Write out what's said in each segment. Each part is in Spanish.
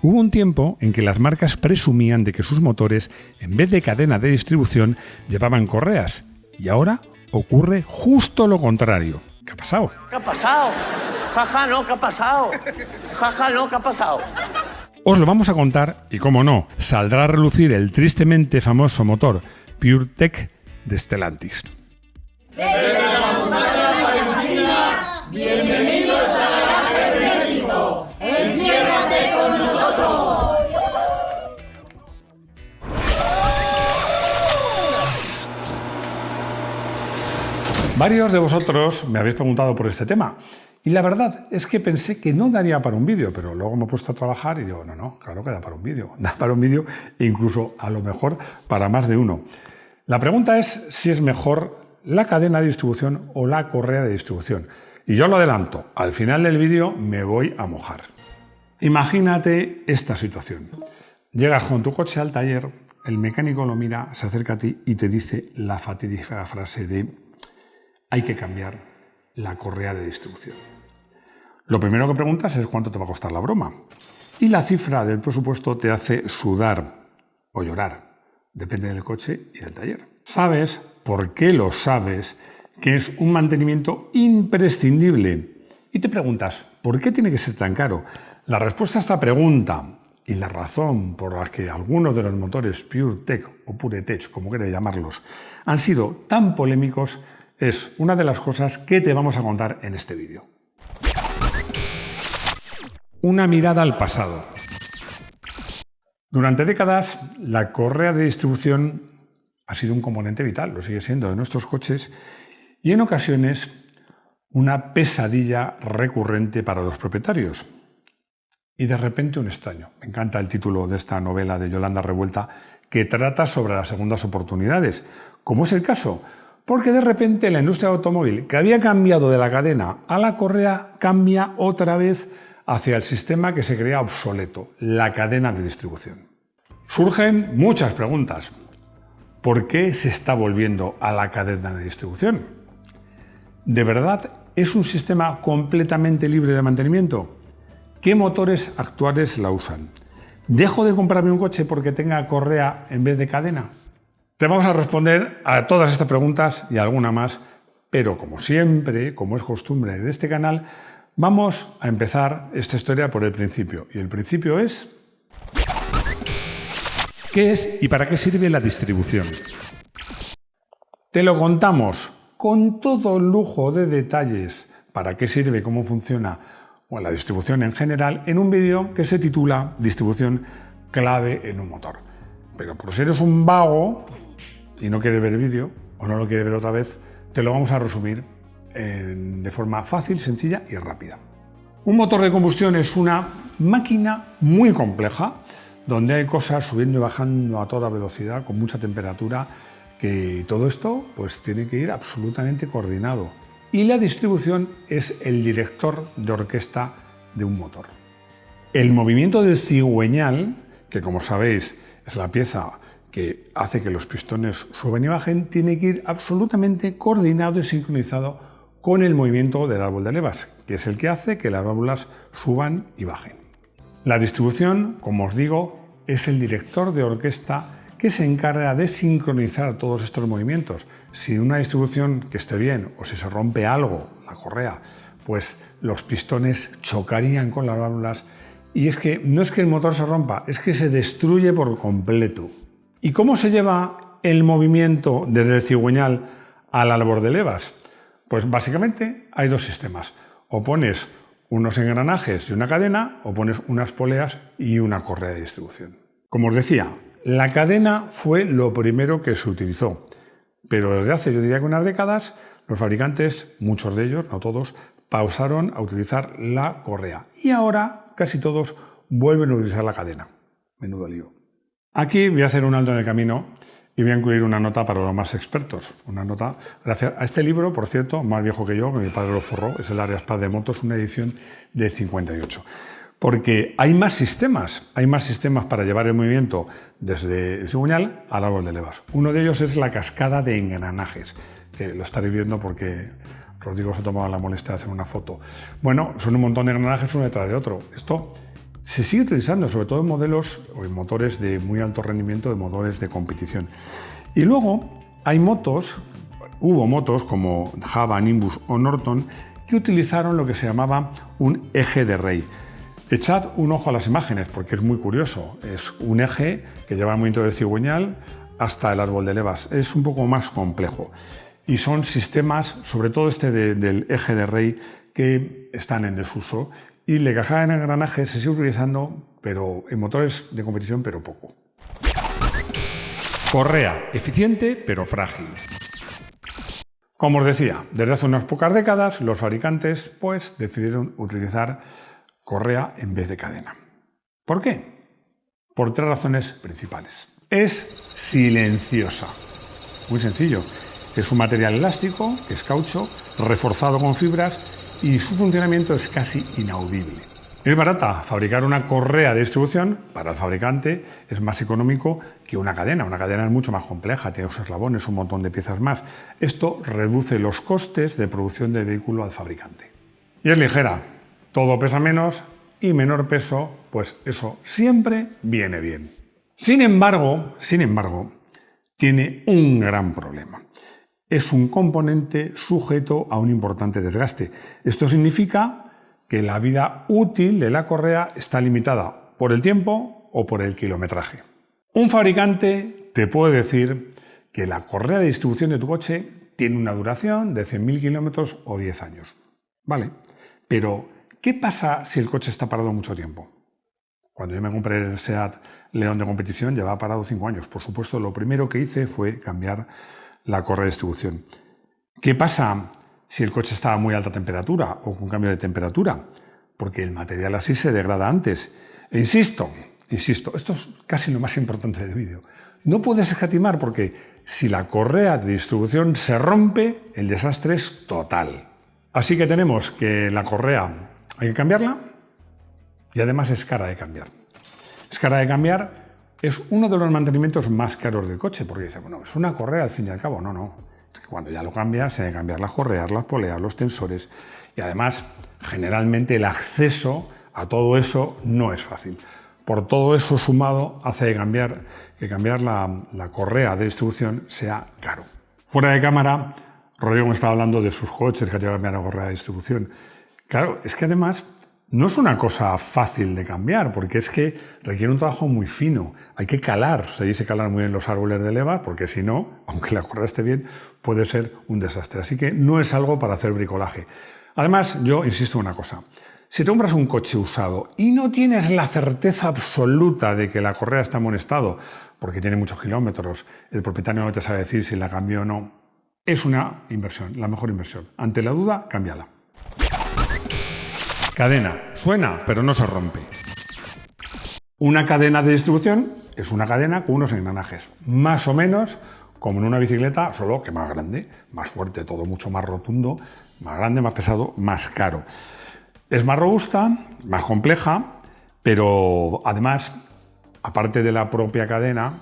Hubo un tiempo en que las marcas presumían de que sus motores, en vez de cadena de distribución, llevaban correas. Y ahora ocurre justo lo contrario. ¿Qué ha pasado? ¿Qué ha pasado? Jaja, no, ¿qué ha pasado? Jaja, no, ¿qué ha pasado? Os lo vamos a contar y, como no, saldrá a relucir el tristemente famoso motor PureTech de Stellantis. ¡Bienvenidos a Garaje Frenético! ¡Enciérrate con nosotros! Varios de vosotros me habéis preguntado por este tema y la verdad es que pensé que no daría para un vídeo, pero luego me he puesto a trabajar y digo, no, claro que da para un vídeo. Da para un vídeo e incluso a lo mejor para más de uno. La pregunta es si es mejor la cadena de distribución o la correa de distribución. Y yo lo adelanto, al final del vídeo me voy a mojar. Imagínate esta situación. Llegas con tu coche al taller, el mecánico lo mira, se acerca a ti y te dice la fatídica frase de hay que cambiar la correa de distribución. Lo primero que preguntas es cuánto te va a costar la broma. Y la cifra del presupuesto te hace sudar o llorar. Depende del coche y del taller. ¿Sabes por qué lo sabes? Que es un mantenimiento imprescindible. Y te preguntas, ¿por qué tiene que ser tan caro? La respuesta a esta pregunta y la razón por la que algunos de los motores PureTech o PureTech, como queráis llamarlos, han sido tan polémicos es una de las cosas que te vamos a contar en este vídeo. Una mirada al pasado. Durante décadas, la correa de distribución ha sido un componente vital, lo sigue siendo, de nuestros coches y en ocasiones una pesadilla recurrente para los propietarios. Y de repente un extraño. Me encanta el título de esta novela de Yolanda Revuelta que trata sobre las segundas oportunidades, como es el caso, porque de repente la industria automóvil, que había cambiado de la cadena a la correa, cambia otra vez hacia el sistema que se crea obsoleto, la cadena de distribución. Surgen muchas preguntas. ¿Por qué se está volviendo a la cadena de distribución? ¿De verdad es un sistema completamente libre de mantenimiento? ¿Qué motores actuales la usan? ¿Dejo de comprarme un coche porque tenga correa en vez de cadena? Te vamos a responder a todas estas preguntas y alguna más, pero como siempre, como es costumbre de este canal, vamos a empezar esta historia por el principio. Y el principio es... ¿qué es y para qué sirve la distribución? Te lo contamos con todo lujo de detalles para qué sirve, cómo funciona o la distribución en general en un vídeo que se titula Distribución clave en un motor. Pero por si eres un vago y no quieres ver el vídeo o no lo quieres ver otra vez, te lo vamos a resumir de forma fácil, sencilla y rápida. Un motor de combustión es una máquina muy compleja donde hay cosas subiendo y bajando a toda velocidad con mucha temperatura, que todo esto pues tiene que ir absolutamente coordinado. Y la distribución es el director de orquesta de un motor. El movimiento del cigüeñal, que como sabéis es la pieza que hace que los pistones suban y bajen, tiene que ir absolutamente coordinado y sincronizado con el movimiento del árbol de levas, que es el que hace que las válvulas suban y bajen. La distribución, como os digo, es el director de orquesta que se encarga de sincronizar todos estos movimientos. Si una distribución que esté bien o si se rompe algo, la correa, pues los pistones chocarían con las válvulas y es que no es que el motor se rompa, es que se destruye por completo. ¿Y cómo se lleva el movimiento desde el cigüeñal al árbol de levas? Pues básicamente hay dos sistemas. O pones unos engranajes y una cadena o pones unas poleas y una correa de distribución. Como os decía, la cadena fue lo primero que se utilizó, pero desde hace, yo diría que unas décadas, los fabricantes, muchos de ellos, no todos, pausaron a utilizar la correa y ahora casi todos vuelven a utilizar la cadena. Menudo lío. Aquí voy a hacer un alto en el camino y voy a incluir una nota para los más expertos. Una nota gracias a este libro, por cierto, más viejo que yo, que mi padre lo forró, es el Ariaspa de Motos, una edición de 58. Porque hay más sistemas para llevar el movimiento desde el cigüeñal al árbol de levas. Uno de ellos es la cascada de engranajes, que lo estaréis viendo porque Rodrigo se ha tomado la molestia de hacer una foto. Bueno, son un montón de engranajes uno detrás de otro. Esto Se sigue utilizando sobre todo en modelos o en motores de muy alto rendimiento, de motores de competición. Y luego hubo motos como Java, Nimbus o Norton que utilizaron lo que se llamaba un eje de rey. Echad un ojo a las imágenes porque es muy curioso. Es un eje que lleva el movimiento de cigüeñal hasta el árbol de levas. Es un poco más complejo. Y son sistemas, sobre todo del eje de rey, que están en desuso. Y la caja de engranaje se sigue utilizando, pero en motores de competición, pero poco. Correa, eficiente pero frágil. Como os decía, desde hace unas pocas décadas los fabricantes pues, decidieron utilizar correa en vez de cadena. ¿Por qué? Por 3 razones principales. Es silenciosa. Muy sencillo. Es un material elástico, que es caucho, reforzado con fibras y su funcionamiento es casi inaudible. Es barata. Fabricar una correa de distribución para el fabricante es más económico que una cadena. Una cadena es mucho más compleja, tiene 2 eslabones, un montón de piezas más. Esto reduce los costes de producción del vehículo al fabricante. Y es ligera. Todo pesa menos y menor peso, pues eso siempre viene bien. Sin embargo, tiene un gran problema. Es un componente sujeto a un importante desgaste. Esto significa que la vida útil de la correa está limitada por el tiempo o por el kilometraje. Un fabricante te puede decir que la correa de distribución de tu coche tiene una duración de 100.000 kilómetros o 10 años. Vale, pero ¿qué pasa si el coche está parado mucho tiempo? Cuando yo me compré el SEAT León de competición llevaba parado 5 años. Por supuesto, lo primero que hice fue cambiar la correa de distribución. ¿Qué pasa si el coche está a muy alta temperatura o con cambio de temperatura? Porque el material así se degrada antes. E insisto, esto es casi lo más importante del vídeo. No puedes escatimar porque si la correa de distribución se rompe, el desastre es total. Así que tenemos que la correa hay que cambiarla y además es cara de cambiar. Es cara de cambiar, es uno de los mantenimientos más caros del coche porque dice, bueno, es una correa al fin y al cabo. No. Es que cuando ya lo cambias, se debe cambiar las correas, las poleas, los tensores y además, generalmente el acceso a todo eso no es fácil. Por todo eso sumado hace que cambiar la correa de distribución sea caro. Fuera de cámara, Rodrigo me estaba hablando de sus coches que ha llegado a cambiar la correa de distribución. Claro, es que además no es una cosa fácil de cambiar, porque es que requiere un trabajo muy fino. Hay que calar, se dice calar muy bien los árboles de levas, porque si no, aunque la correa esté bien, puede ser un desastre. Así que no es algo para hacer bricolaje. Además, yo insisto en una cosa. Si te compras un coche usado y no tienes la certeza absoluta de que la correa está en buen estado, porque tiene muchos kilómetros, el propietario no te sabe decir si la cambió o no, es una inversión, la mejor inversión. Ante la duda, cámbiala. Cadena. Suena, pero no se rompe. Una cadena de distribución es una cadena con unos engranajes, más o menos como en una bicicleta, solo que más grande, más fuerte, todo mucho más rotundo, más grande, más pesado, más caro. Es más robusta, más compleja, pero además, aparte de la propia cadena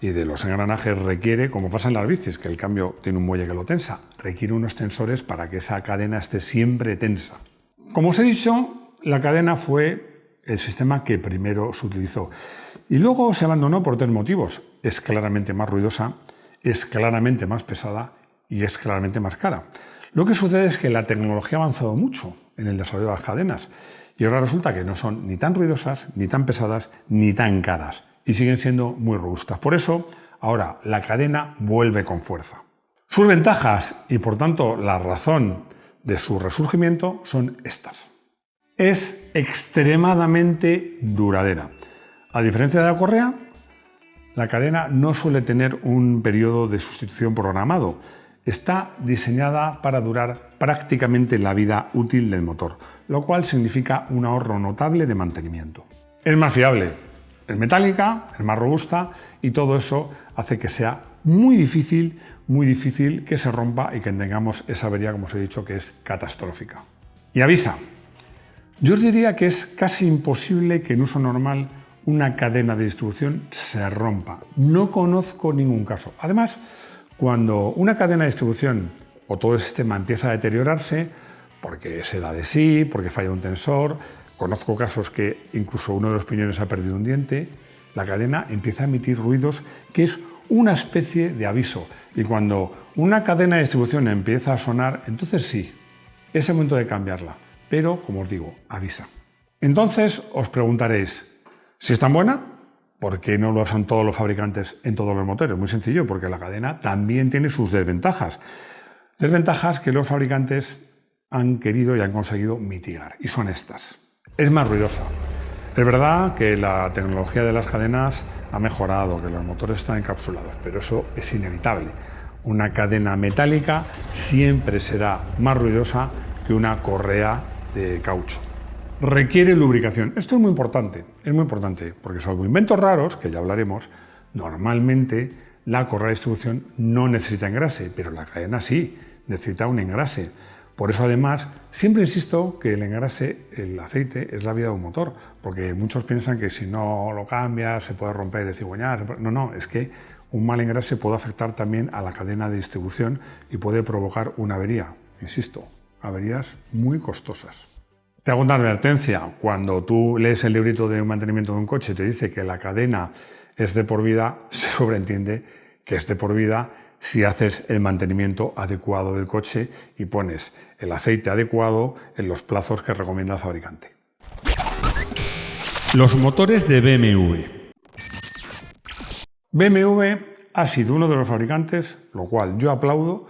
y de los engranajes, requiere, como pasa en las bicis, que el cambio tiene un muelle que lo tensa, requiere unos tensores para que esa cadena esté siempre tensa. Como os he dicho, la cadena fue el sistema que primero se utilizó y luego se abandonó por 3 motivos. Es claramente más ruidosa, es claramente más pesada y es claramente más cara. Lo que sucede es que la tecnología ha avanzado mucho en el desarrollo de las cadenas y ahora resulta que no son ni tan ruidosas, ni tan pesadas, ni tan caras y siguen siendo muy robustas. Por eso, ahora la cadena vuelve con fuerza. Sus ventajas y, por tanto, la razón de su resurgimiento son estas. Es extremadamente duradera. A diferencia de la correa, la cadena no suele tener un periodo de sustitución programado. Está diseñada para durar prácticamente la vida útil del motor, lo cual significa un ahorro notable de mantenimiento. Es más fiable, es metálica, es más robusta y todo eso hace que sea muy difícil que se rompa y que tengamos esa avería, como os he dicho, que es catastrófica. Y avisa, yo os diría que es casi imposible que en uso normal una cadena de distribución se rompa. No conozco ningún caso. Además, cuando una cadena de distribución o todo el sistema empieza a deteriorarse, porque se da de sí, porque falla un tensor, Conozco casos que incluso uno de los piñones ha perdido un diente, la cadena empieza a emitir ruidos que es una especie de aviso. Y cuando una cadena de distribución empieza a sonar, entonces sí, es el momento de cambiarla. Pero, como os digo, avisa. Entonces os preguntaréis, ¿si es tan buena? ¿Por qué no lo hacen todos los fabricantes en todos los motores? Muy sencillo, porque la cadena también tiene sus desventajas. Desventajas que los fabricantes han querido y han conseguido mitigar. Y son estas. Es más ruidosa. Es verdad que la tecnología de las cadenas ha mejorado, que los motores están encapsulados, pero eso es inevitable. Una cadena metálica siempre será más ruidosa que una correa de caucho. Requiere lubricación. Esto es muy importante, porque salvo inventos raros, que ya hablaremos, normalmente la correa de distribución no necesita engrase, pero la cadena sí, necesita un engrase. Por eso, además, siempre insisto que el engrase, el aceite, es la vida de un motor, porque muchos piensan que si no lo cambias se puede romper, cigüeñar. No, es que un mal engrase puede afectar también a la cadena de distribución y puede provocar una avería. Insisto, averías muy costosas. Te hago una advertencia: cuando tú lees el librito de mantenimiento de un coche y te dice que la cadena es de por vida, se sobreentiende que es de por vida si haces el mantenimiento adecuado del coche y pones el aceite adecuado en los plazos que recomienda el fabricante. Los motores de BMW. BMW ha sido uno de los fabricantes, lo cual yo aplaudo,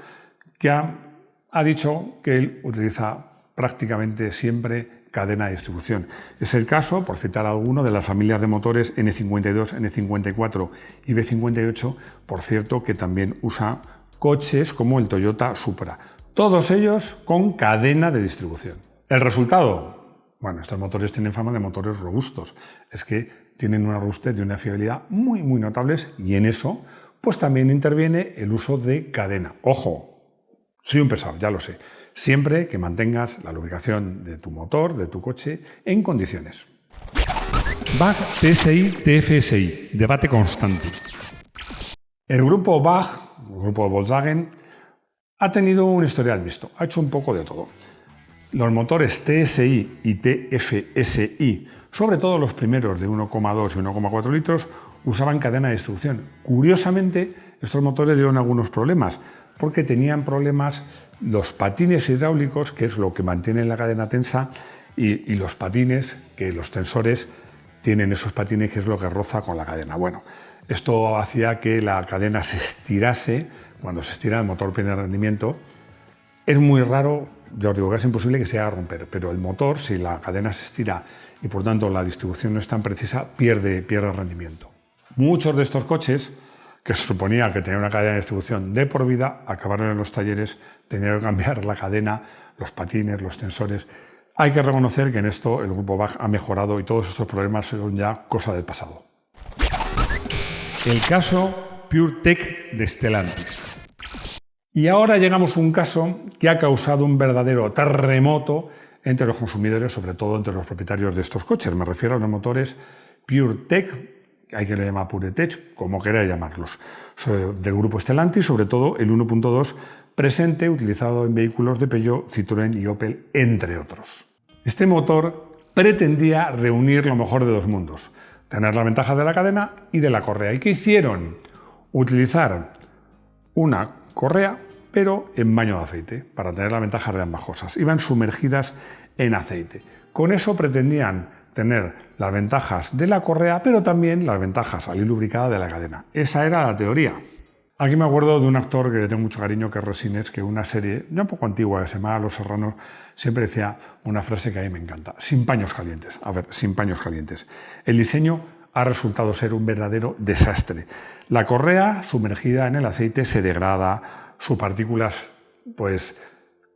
que ha dicho que él utiliza prácticamente siempre cadena de distribución. Es el caso, por citar alguno, de las familias de motores N52, N54 y B58, por cierto, que también usa coches como el Toyota Supra. Todos ellos con cadena de distribución. ¿El resultado? Bueno, estos motores tienen fama de motores robustos. Es que tienen una robustez y una fiabilidad muy notables, y en eso pues también interviene el uso de cadena. Ojo, soy un pesado, ya lo sé. Siempre que mantengas la lubricación de tu motor, de tu coche, en condiciones. BAG TSI TFSI, debate constante. El grupo BAG, el grupo Volkswagen, ha tenido un historial mixto, ha hecho un poco de todo. Los motores TSI y TFSI, sobre todo los primeros de 1,2 y 1,4 litros, usaban cadena de distribución. Curiosamente, estos motores dieron algunos problemas, porque tenían problemas los patines hidráulicos, que es lo que mantiene la cadena tensa, y los patines, que los tensores tienen esos patines, que es lo que roza con la cadena. Bueno, esto hacía que la cadena se estirase. Cuando se estira, el motor pierde rendimiento. Es muy raro, ya os digo que es imposible que se haga romper, pero el motor, si la cadena se estira y por tanto la distribución no es tan precisa, pierde rendimiento. Muchos de estos coches, que se suponía que tenía una cadena de distribución de por vida, acabaron en los talleres, tenían que cambiar la cadena, los patines, los tensores. Hay que reconocer que en esto el grupo BAG ha mejorado y todos estos problemas son ya cosa del pasado. El caso PureTech de Stellantis. Y ahora llegamos a un caso que ha causado un verdadero terremoto entre los consumidores, sobre todo entre los propietarios de estos coches. Me refiero a los motores PureTech, hay que le llama PureTech, como queráis llamarlos, del grupo Stellantis, sobre todo el 1.2 presente, utilizado en vehículos de Peugeot, Citroën y Opel, entre otros. Este motor pretendía reunir lo mejor de dos mundos, tener la ventaja de la cadena y de la correa. ¿Y qué hicieron? Utilizar una correa, pero en baño de aceite, para tener la ventaja de ambas cosas. Iban sumergidas en aceite. Con eso pretendían tener las ventajas de la correa, pero también las ventajas al ir lubricada de la cadena. Esa era la teoría. Aquí me acuerdo de un actor que le tengo mucho cariño, que es Resines, que una serie ya un poco antigua que se llamaba Los Serranos, siempre decía una frase que a mí me encanta: sin paños calientes. A ver, sin paños calientes. El diseño ha resultado ser un verdadero desastre. La correa sumergida en el aceite se degrada, sus partículas pues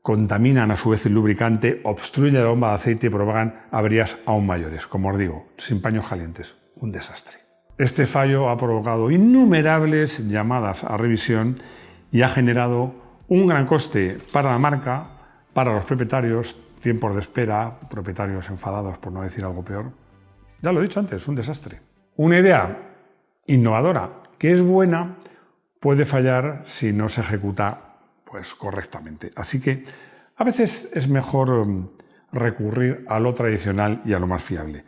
contaminan a su vez el lubricante, obstruyen la bomba de aceite y provocan averías aún mayores. Como os digo, sin paños calientes, un desastre. Este fallo ha provocado innumerables llamadas a revisión y ha generado un gran coste para la marca, para los propietarios, tiempos de espera, propietarios enfadados por no decir algo peor. Ya lo he dicho antes, un desastre. Una idea innovadora que es buena puede fallar si no se ejecuta pues correctamente. Así que a veces es mejor recurrir a lo tradicional y a lo más fiable.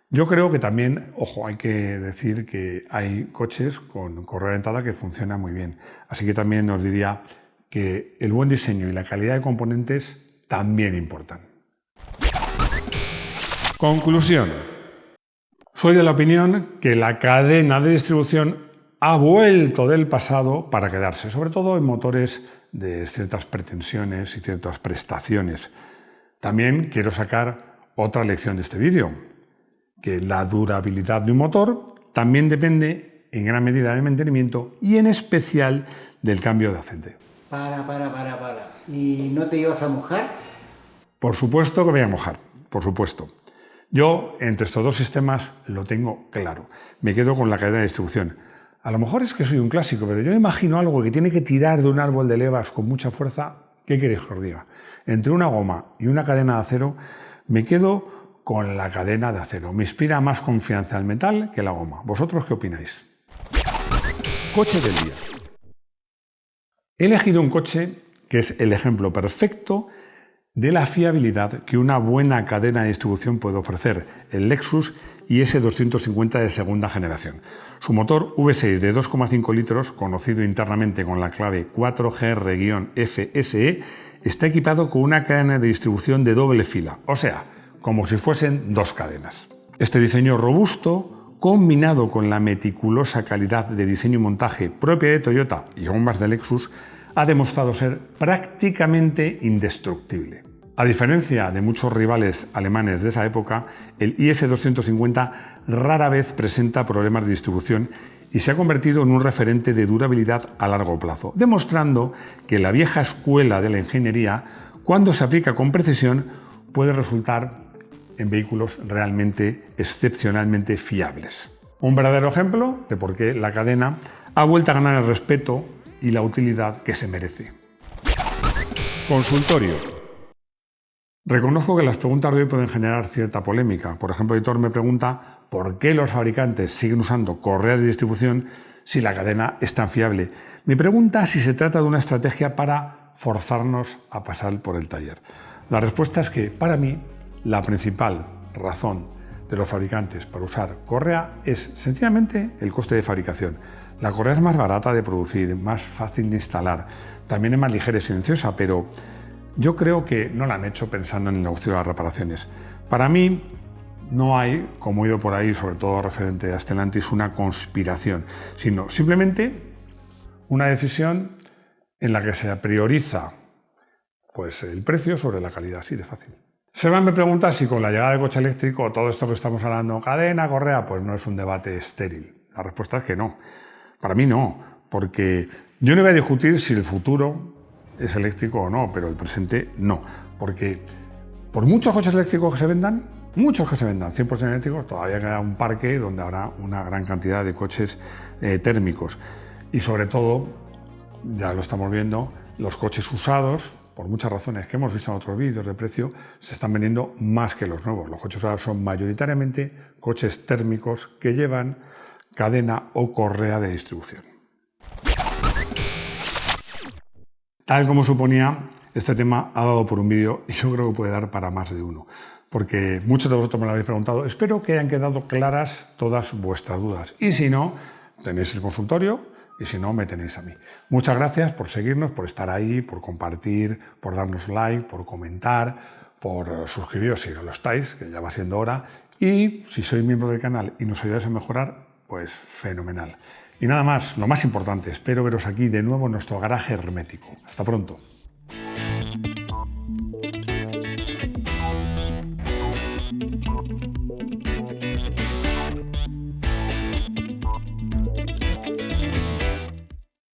Yo creo que también, ojo, hay que decir que hay coches con correa dentada que funcionan muy bien. Así que también os diría que el buen diseño y la calidad de componentes también importan. Conclusión. Soy de la opinión que la cadena de distribución ha vuelto del pasado para quedarse, sobre todo en motores de ciertas pretensiones y ciertas prestaciones. También quiero sacar otra lección de este vídeo, que la durabilidad de un motor también depende en gran medida del mantenimiento y en especial del cambio de aceite. Para. ¿Y no te ibas a mojar? Por supuesto que me voy a mojar, por supuesto. Yo, entre estos dos sistemas, lo tengo claro. Me quedo con la cadena de distribución. A lo mejor es que soy un clásico, pero yo imagino algo que tiene que tirar de un árbol de levas con mucha fuerza. ¿Qué queréis que os diga? Entre una goma y una cadena de acero, me quedo con la cadena de acero. Me inspira más confianza el metal que la goma. ¿Vosotros qué opináis? Coche del día. He elegido un coche que es el ejemplo perfecto de la fiabilidad que una buena cadena de distribución puede ofrecer, el Lexus IS250 de segunda generación. Su motor V6 de 2,5 litros, conocido internamente con la clave 4GR-FSE, está equipado con una cadena de distribución de doble fila, o sea, como si fuesen dos cadenas. Este diseño robusto, combinado con la meticulosa calidad de diseño y montaje propia de Toyota y gomas de Lexus, ha demostrado ser prácticamente indestructible. A diferencia de muchos rivales alemanes de esa época, el IS250 rara vez presenta problemas de distribución y se ha convertido en un referente de durabilidad a largo plazo, demostrando que la vieja escuela de la ingeniería, cuando se aplica con precisión, puede resultar en vehículos realmente excepcionalmente fiables. Un verdadero ejemplo de por qué la cadena ha vuelto a ganar el respeto y la utilidad que se merece. Consultorio. Reconozco que las preguntas de hoy pueden generar cierta polémica. Por ejemplo, Editor me pregunta por qué los fabricantes siguen usando correas de distribución si la cadena es tan fiable. Me pregunta si se trata de una estrategia para forzarnos a pasar por el taller. La respuesta es que, para mí, la principal razón de los fabricantes para usar correa es sencillamente el coste de fabricación. La correa es más barata de producir, más fácil de instalar, también es más ligera y silenciosa, pero yo creo que no la han hecho pensando en el negocio de las reparaciones. Para mí no hay, como he oído por ahí, sobre todo referente a Stellantis, una conspiración, sino simplemente una decisión en la que se prioriza pues, el precio sobre la calidad, así de fácil. Sebas me pregunta si con la llegada del coche eléctrico todo esto que estamos hablando, cadena, correa, pues no es un debate estéril. La respuesta es que no. Para mí no, porque yo no voy a discutir si el futuro es eléctrico o no, pero el presente no, porque por muchos coches eléctricos que se vendan, 100% eléctricos, todavía queda un parque donde habrá una gran cantidad de coches térmicos y sobre todo, ya lo estamos viendo, los coches usados, por muchas razones que hemos visto en otros vídeos de precio, se están vendiendo más que los nuevos. Los coches usados son mayoritariamente coches térmicos que llevan cadena o correa de distribución. Tal como suponía, este tema ha dado por un vídeo y yo creo que puede dar para más de uno, porque muchos de vosotros me lo habéis preguntado. Espero que hayan quedado claras todas vuestras dudas y si no, tenéis el consultorio y si no, me tenéis a mí. Muchas gracias por seguirnos, por estar ahí, por compartir, por darnos like, por comentar, por suscribiros si no lo estáis, que ya va siendo hora, y si sois miembros del canal y nos ayudáis a mejorar, pues fenomenal. Y nada más, lo más importante, espero veros aquí de nuevo en nuestro garaje hermético. Hasta pronto.